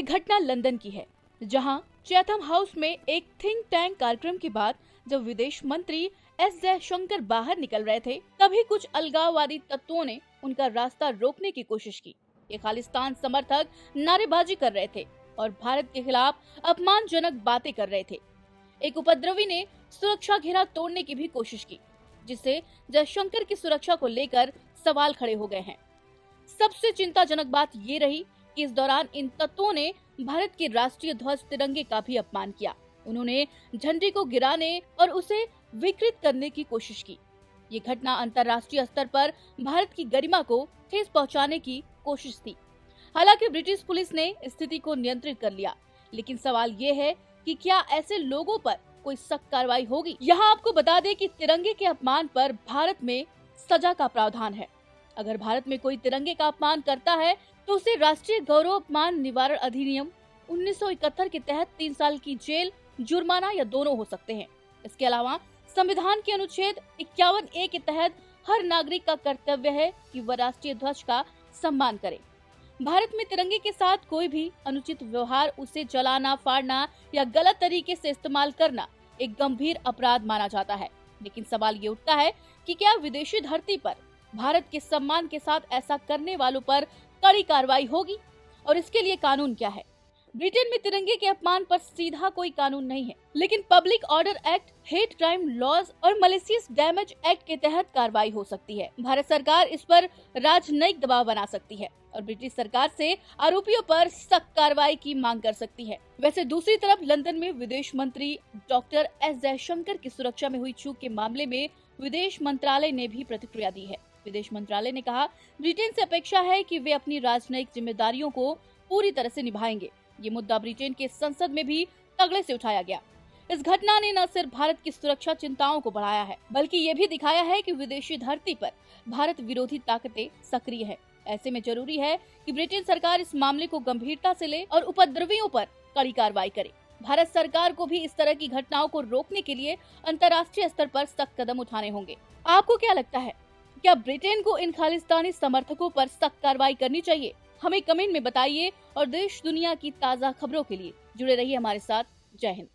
घटना लंदन की है, जहां चैथम हाउस में एक थिंक टैंक कार्यक्रम के बाद जब विदेश मंत्री एस जयशंकर बाहर निकल रहे थे, तभी कुछ अलगाववादी तत्वों ने उनका रास्ता रोकने की कोशिश की। ये खालिस्तान समर्थक नारेबाजी कर रहे थे और भारत के खिलाफ अपमानजनक बातें कर रहे थे। एक उपद्रवी ने सुरक्षा घेरा तोड़ने की भी कोशिश की, जिससे जयशंकर की सुरक्षा को लेकर सवाल खड़े हो गए हैं। सबसे चिंताजनक बात ये रही कि इस दौरान इन तत्वों ने भारत के राष्ट्रीय ध्वज तिरंगे का भी अपमान किया। उन्होंने झंडे को गिराने और उसे विकृत करने की कोशिश की। ये घटना अंतर्राष्ट्रीय स्तर पर भारत की गरिमा को ठेस पहुंचाने की कोशिश थी। हालांकि ब्रिटिश पुलिस ने स्थिति को नियंत्रित कर लिया, लेकिन सवाल ये है कि क्या ऐसे लोगों पर कोई सख्त कार्रवाई होगी। यहाँ आपको बता दें कि तिरंगे के अपमान पर भारत में सजा का प्रावधान है। अगर भारत में कोई तिरंगे का अपमान करता है तो उसे राष्ट्रीय गौरव अपमान निवारण अधिनियम 1971 के तहत 3 साल की जेल, जुर्माना या दोनों हो सकते हैं। इसके अलावा संविधान के अनुच्छेद 51A के तहत हर नागरिक का कर्तव्य है कि वह राष्ट्रीय ध्वज का सम्मान करे। भारत में तिरंगे के साथ कोई भी अनुचित व्यवहार, उसे जलाना, फाड़ना या गलत तरीके से इस्तेमाल करना एक गंभीर अपराध माना जाता है। लेकिन सवाल ये उठता है कि क्या विदेशी धरती पर भारत के सम्मान के साथ ऐसा करने वालों पर कड़ी कार्रवाई होगी, और इसके लिए कानून क्या है। ब्रिटेन में तिरंगे के अपमान पर सीधा कोई कानून नहीं है, लेकिन public order act, hate crime laws और मलेशियस डैमेज एक्ट के तहत कार्रवाई हो सकती है। भारत सरकार इस पर राजनयिक दबाव बना सकती है और ब्रिटिश सरकार से आरोपियों पर सख्त कार्रवाई की मांग कर सकती है। वैसे दूसरी तरफ लंदन में विदेश मंत्री डॉक्टर एस जयशंकर की सुरक्षा में हुई चूक के मामले में विदेश मंत्रालय ने भी प्रतिक्रिया दी है। विदेश मंत्रालय ने कहा, ब्रिटेन से अपेक्षा है कि वे अपनी राजनयिक जिम्मेदारियों को पूरी तरह से निभाएंगे। ये मुद्दा ब्रिटेन के संसद में भी तगड़े से उठाया गया। इस घटना ने न सिर्फ भारत की सुरक्षा चिंताओं को बढ़ाया है, बल्कि ये भी दिखाया है कि विदेशी धरती पर भारत विरोधी ताकतें सक्रिय है। ऐसे में जरूरी है कि ब्रिटेन सरकार इस मामले को गंभीरता से ले और उपद्रवियों पर कड़ी कार्रवाई करे। भारत सरकार को भी इस तरह की घटनाओं को रोकने के लिए अंतर्राष्ट्रीय स्तर पर सख्त कदम उठाने होंगे। आपको क्या लगता है, क्या ब्रिटेन को इन खालिस्तानी समर्थकों पर सख्त कार्रवाई करनी चाहिए? हमें कमेंट में बताइए और देश दुनिया की ताज़ा खबरों के लिए जुड़े रहिए हमारे साथ। जय हिंद।